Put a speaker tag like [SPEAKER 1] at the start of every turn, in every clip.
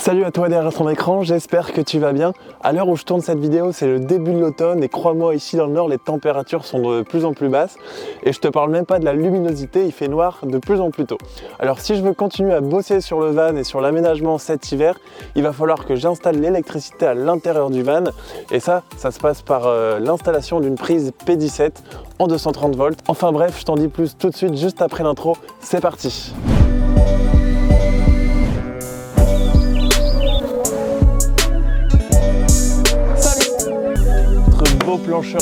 [SPEAKER 1] Salut à toi derrière ton écran, j'espère que tu vas bien. À l'heure où je tourne cette vidéo, c'est le début de l'automne et crois-moi, ici dans le nord, les températures sont de plus en plus basses et je te parle même pas de la luminosité, il fait noir de plus en plus tôt. Alors si je veux continuer à bosser sur le van et sur l'aménagement cet hiver, il va falloir que j'installe l'électricité à l'intérieur du van et ça se passe par l'installation d'une prise P17 en 230 volts. Enfin bref, je t'en dis plus tout de suite juste après l'intro, c'est parti. Beau plancheur.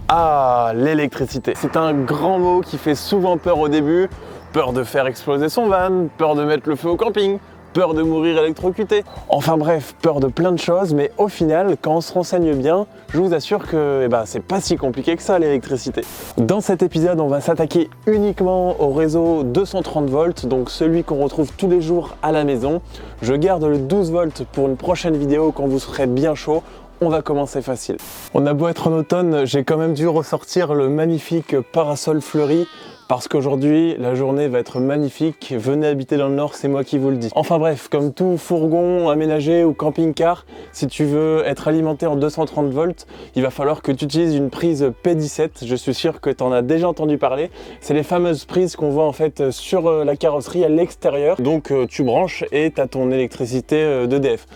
[SPEAKER 1] Ah, l'électricité. C'est un grand mot qui fait souvent peur au début. Peur de faire exploser son van, peur de mettre le feu au camping, peur de mourir électrocuté. Enfin bref, peur de plein de choses, mais au final, quand on se renseigne bien, je vous assure que c'est pas si compliqué que ça l'électricité. Dans cet épisode, on va s'attaquer uniquement au réseau 230 volts, donc celui qu'on retrouve tous les jours à la maison. Je garde le 12 volts pour une prochaine vidéo quand vous serez bien chaud. On va commencer facile. On a beau être en automne, j'ai quand même dû ressortir le magnifique parasol fleuri parce qu'aujourd'hui, la journée va être magnifique. Venez habiter dans le nord, c'est moi qui vous le dis. Enfin bref, comme tout fourgon aménagé ou camping-car, si tu veux être alimenté en 230 volts, il va falloir que tu utilises une prise P17. Je suis sûr que tu en as déjà entendu parler. C'est les fameuses prises qu'on voit en fait sur la carrosserie à l'extérieur. Donc tu branches et tu as ton électricité d'EDF.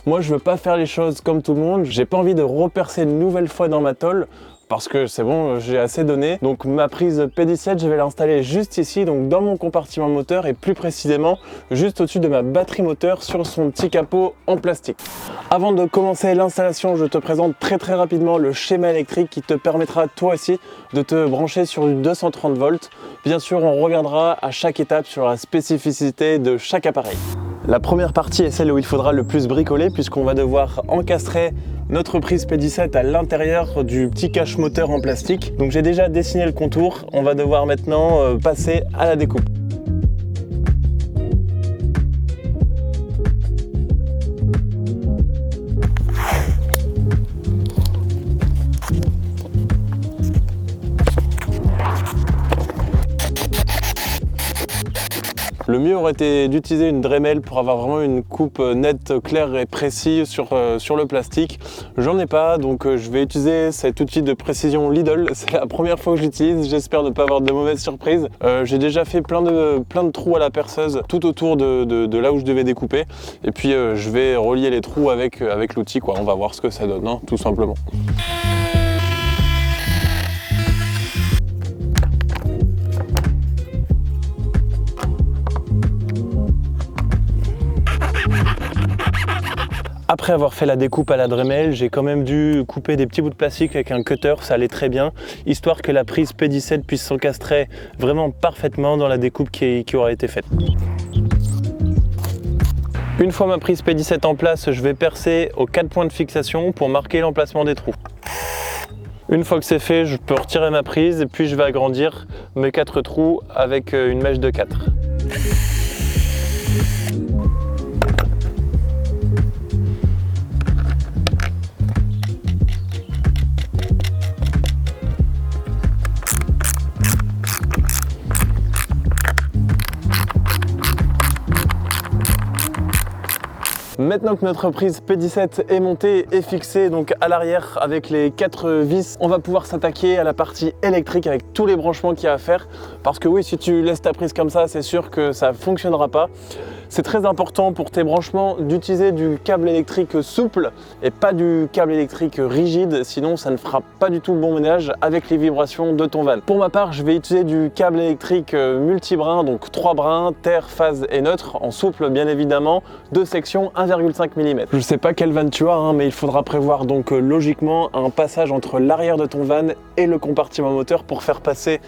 [SPEAKER 1] Moi, je veux pas faire les choses comme tout le monde. J'ai pas envie de repercer une nouvelle fois dans ma tôle parce que c'est bon, j'ai assez donné. Donc ma prise P17, je vais l'installer juste ici, donc dans mon compartiment moteur et plus précisément juste au-dessus de ma batterie moteur sur son petit capot en plastique. Avant de commencer l'installation, je te présente très rapidement le schéma électrique qui te permettra toi aussi de te brancher sur du 230 volts. Bien sûr, on reviendra à chaque étape sur la spécificité de chaque appareil. La première partie est celle où il faudra le plus bricoler puisqu'on va devoir encastrer notre prise P17 à l'intérieur du petit cache moteur en plastique. Donc j'ai déjà dessiné le contour, on va devoir maintenant passer à la découpe. Le mieux aurait été d'utiliser une Dremel pour avoir vraiment une coupe nette, claire et précise sur le plastique. J'en ai pas, donc je vais utiliser cet outil de précision Lidl. C'est la première fois que je l'utilise, j'espère ne pas avoir de mauvaises surprises. J'ai déjà fait plein de trous à la perceuse tout autour de là où je devais découper. Et puis je vais relier les trous avec l'outil, quoi. On va voir ce que ça donne, hein, tout simplement. Après avoir fait la découpe à la Dremel, j'ai quand même dû couper des petits bouts de plastique avec un cutter, ça allait très bien, histoire que la prise P17 puisse s'encastrer vraiment parfaitement dans la découpe qui aura été faite. Une fois ma prise P17 en place, je vais percer aux 4 points de fixation pour marquer l'emplacement des trous. Une fois que c'est fait, je peux retirer ma prise et puis je vais agrandir mes 4 trous avec une mèche de 4. Maintenant que notre prise P17 est montée et fixée donc à l'arrière avec les 4 vis, on va pouvoir s'attaquer à la partie électrique avec tous les branchements qu'il y a à faire. Parce que oui, si tu laisses ta prise comme ça, c'est sûr que ça ne fonctionnera pas. C'est très important pour tes branchements d'utiliser du câble électrique souple et pas du câble électrique rigide, sinon ça ne fera pas du tout bon ménage avec les vibrations de ton van. Pour ma part, je vais utiliser du câble électrique multi-brin, donc 3 brins, terre, phase et neutre, en souple bien évidemment, de section 1,5 mm. Je ne sais pas quel van tu as, mais il faudra prévoir donc logiquement un passage entre l'arrière de ton van et le compartiment moteur pour faire passer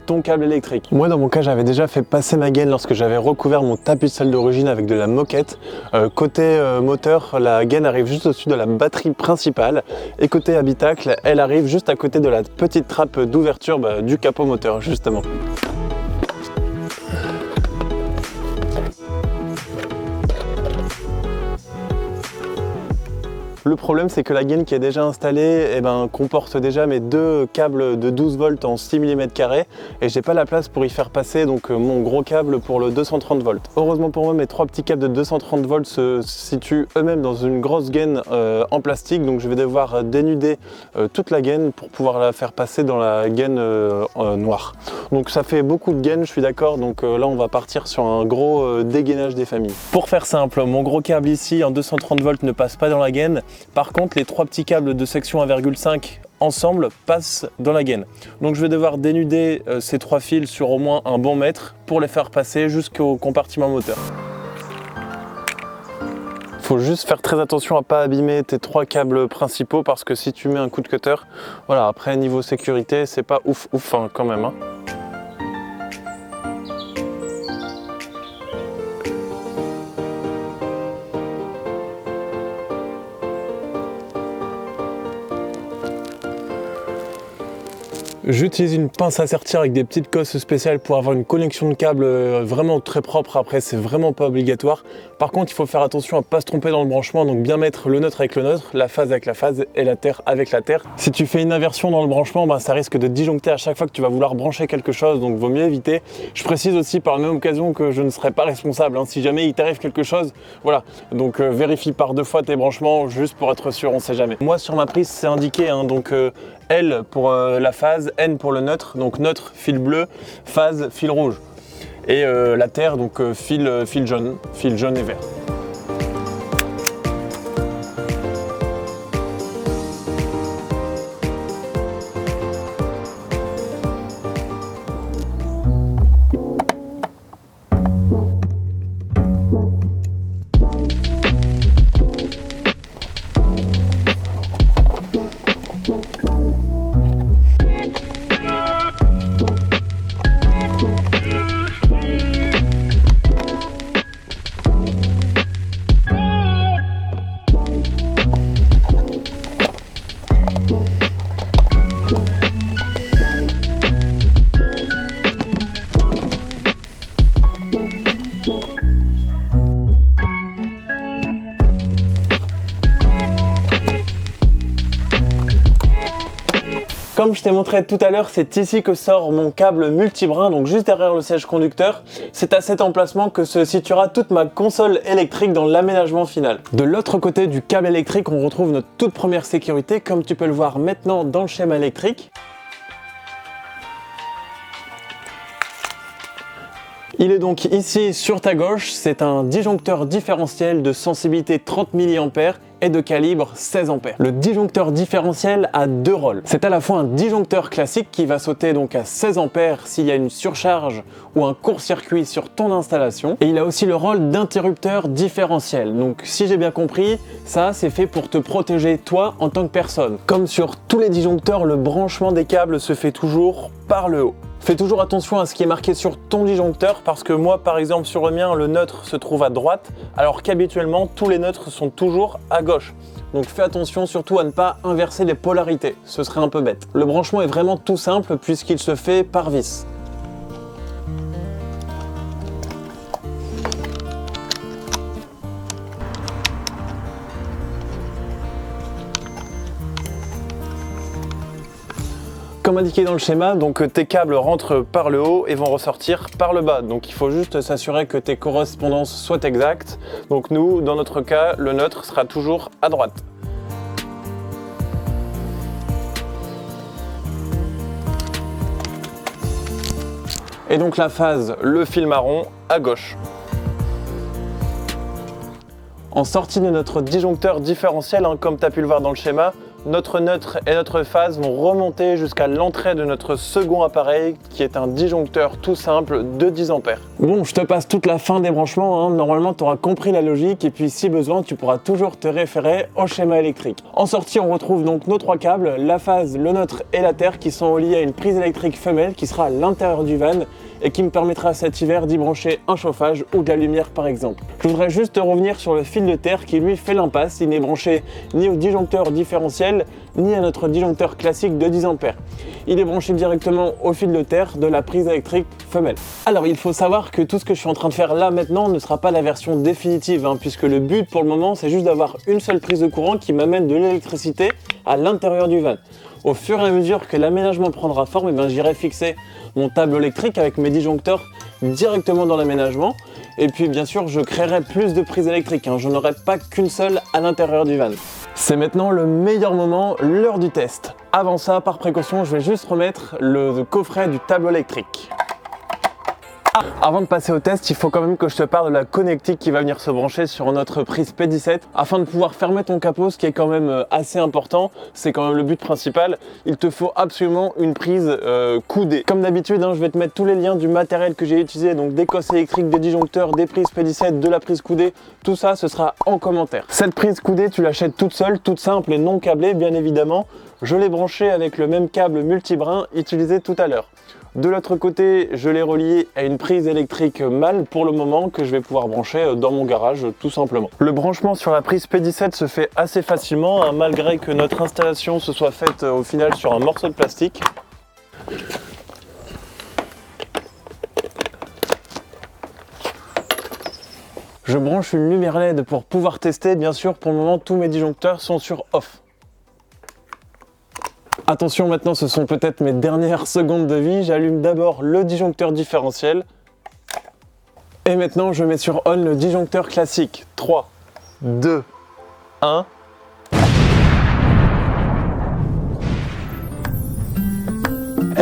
[SPEAKER 1] ton câble électrique. Moi dans mon cas, j'avais déjà fait passer ma gaine lorsque j'avais recouvert mon tapis de sol d'origine avec de la moquette. Côté moteur, la gaine arrive juste au-dessus de la batterie principale et côté habitacle, elle arrive juste à côté de la petite trappe d'ouverture du capot moteur justement. Le problème, c'est que la gaine qui est déjà installée comporte déjà mes deux câbles de 12 volts en 6 mm² et j'ai pas la place pour y faire passer donc mon gros câble pour le 230 volts. Heureusement pour moi, mes trois petits câbles de 230 volts se situent eux-mêmes dans une grosse gaine en plastique, donc je vais devoir dénuder toute la gaine pour pouvoir la faire passer dans la gaine noire. Donc ça fait beaucoup de gaines, je suis d'accord, donc là on va partir sur un gros dégainage des familles. Pour faire simple, mon gros câble ici en 230 volts ne passe pas dans la gaine. Par contre, les trois petits câbles de section 1,5 ensemble passent dans la gaine. Donc je vais devoir dénuder ces trois fils sur au moins un bon mètre pour les faire passer jusqu'au compartiment moteur. Faut juste faire très attention à pas abîmer tes trois câbles principaux parce que si tu mets un coup de cutter, voilà, après niveau sécurité, c'est pas ouf hein, quand même. Hein. J'utilise une pince à sertir avec des petites cosses spéciales pour avoir une connexion de câble vraiment très propre. Après, c'est vraiment pas obligatoire. Par contre, il faut faire attention à pas se tromper dans le branchement, donc bien mettre le neutre avec le neutre, la phase avec la phase et la terre avec la terre. Si tu fais une inversion dans le branchement, ça risque de disjoncter à chaque fois que tu vas vouloir brancher quelque chose, donc vaut mieux éviter. Je précise aussi par la même occasion que je ne serai pas responsable, hein, si jamais il t'arrive quelque chose, voilà. Donc vérifie par 2 fois tes branchements, juste pour être sûr, on sait jamais. Moi sur ma prise c'est indiqué, hein, donc L pour la phase, N pour le neutre, donc neutre, fil bleu, phase, fil rouge. Et la terre, donc fil jaune et vert. Comme je t'ai montré tout à l'heure, c'est ici que sort mon câble multibrin, donc juste derrière le siège conducteur. C'est à cet emplacement que se situera toute ma console électrique dans l'aménagement final. De l'autre côté du câble électrique, on retrouve notre toute première sécurité, comme tu peux le voir maintenant dans le schéma électrique. Il est donc ici sur ta gauche, c'est un disjoncteur différentiel de sensibilité 30 mA et de calibre 16 A. Le disjoncteur différentiel a deux rôles. C'est à la fois un disjoncteur classique qui va sauter donc à 16 A s'il y a une surcharge ou un court-circuit sur ton installation, et il a aussi le rôle d'interrupteur différentiel. Donc si j'ai bien compris, ça c'est fait pour te protéger toi en tant que personne. Comme sur tous les disjoncteurs, le branchement des câbles se fait toujours par le haut. Fais toujours attention à ce qui est marqué sur ton disjoncteur parce que moi par exemple sur le mien le neutre se trouve à droite alors qu'habituellement tous les neutres sont toujours à gauche. Donc fais attention surtout à ne pas inverser les polarités, ce serait un peu bête. Le branchement est vraiment tout simple puisqu'il se fait par vis. Comme indiqué dans le schéma, donc tes câbles rentrent par le haut et vont ressortir par le bas. Donc il faut juste s'assurer que tes correspondances soient exactes. Donc nous, dans notre cas, le neutre sera toujours à droite. Et donc la phase, le fil marron, à gauche. En sortie de notre disjoncteur différentiel, comme tu as pu le voir dans le schéma, notre neutre et notre phase vont remonter jusqu'à l'entrée de notre second appareil qui est un disjoncteur tout simple de 10 A. Bon, je te passe toute la fin des branchements, normalement tu auras compris la logique et puis si besoin tu pourras toujours te référer au schéma électrique. En sortie on retrouve donc nos trois câbles, la phase, le neutre et la terre qui sont reliés à une prise électrique femelle qui sera à l'intérieur du van et qui me permettra cet hiver d'y brancher un chauffage ou de la lumière par exemple. Je voudrais juste revenir sur le fil de terre qui lui fait l'impasse, il n'est branché ni au disjoncteur différentiel femelle, ni à notre disjoncteur classique de 10 A. Il est branché directement au fil de terre de la prise électrique femelle. Alors il faut savoir que tout ce que je suis en train de faire là maintenant ne sera pas la version définitive, puisque le but pour le moment c'est juste d'avoir une seule prise de courant qui m'amène de l'électricité à l'intérieur du van. Au fur et à mesure que l'aménagement prendra forme, j'irai fixer mon tableau électrique avec mes disjoncteurs directement dans l'aménagement. Et puis bien sûr, je créerai plus de prises électriques. Je n'aurai pas qu'une seule à l'intérieur du van. C'est maintenant le meilleur moment, l'heure du test. Avant ça, par précaution, je vais juste remettre le coffret du tableau électrique. Avant de passer au test, il faut quand même que je te parle de la connectique qui va venir se brancher sur notre prise P17 afin de pouvoir fermer ton capot, ce qui est quand même assez important. C'est quand même le but principal. Il te faut absolument une prise coudée. Comme d'habitude, je vais te mettre tous les liens du matériel que j'ai utilisé, donc des cosses électriques, des disjoncteurs, des prises P17, de la prise coudée. Tout ça, ce sera en commentaire. Cette prise coudée, tu l'achètes toute seule, toute simple et non câblée, bien évidemment. Je l'ai branchée avec le même câble multibrin utilisé tout à l'heure. De l'autre côté, je l'ai relié à une prise électrique mâle pour le moment que je vais pouvoir brancher dans mon garage tout simplement. Le branchement sur la prise P17 se fait assez facilement, malgré que notre installation se soit faite au final sur un morceau de plastique. Je branche une lumière LED pour pouvoir tester. Bien sûr, pour le moment, tous mes disjoncteurs sont sur off. Attention, maintenant ce sont peut-être mes dernières secondes de vie. J'allume d'abord le disjoncteur différentiel. Et maintenant je mets sur on le disjoncteur classique. 3, 2, 1.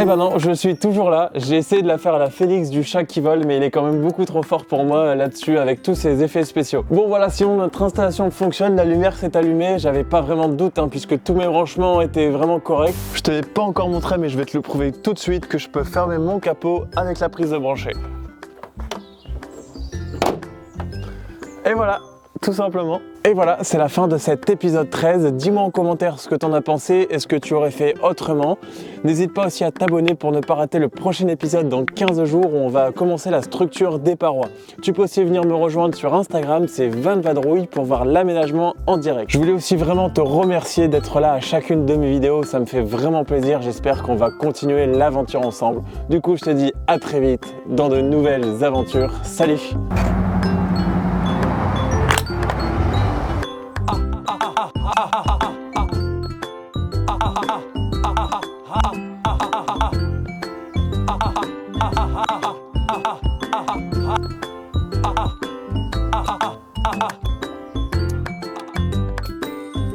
[SPEAKER 1] Eh ben non, je suis toujours là. J'ai essayé de la faire à la Félix du chat qui vole, mais il est quand même beaucoup trop fort pour moi là-dessus avec tous ces effets spéciaux. Bon voilà, sinon notre installation fonctionne, la lumière s'est allumée, j'avais pas vraiment de doute puisque tous mes branchements étaient vraiment corrects. Je te l'ai pas encore montré, mais je vais te le prouver tout de suite que je peux fermer mon capot avec la prise de brancher. Et voilà, tout simplement. Et voilà, c'est la fin de cet épisode 13. Dis-moi en commentaire ce que t'en as pensé, est-ce que tu aurais fait autrement? N'hésite pas aussi à t'abonner pour ne pas rater le prochain épisode dans 15 jours où on va commencer la structure des parois. Tu peux aussi venir me rejoindre sur Instagram, c'est vanvadrouille pour voir l'aménagement en direct. Je voulais aussi vraiment te remercier d'être là à chacune de mes vidéos, ça me fait vraiment plaisir, j'espère qu'on va continuer l'aventure ensemble. Du coup, je te dis à très vite dans de nouvelles aventures. Salut!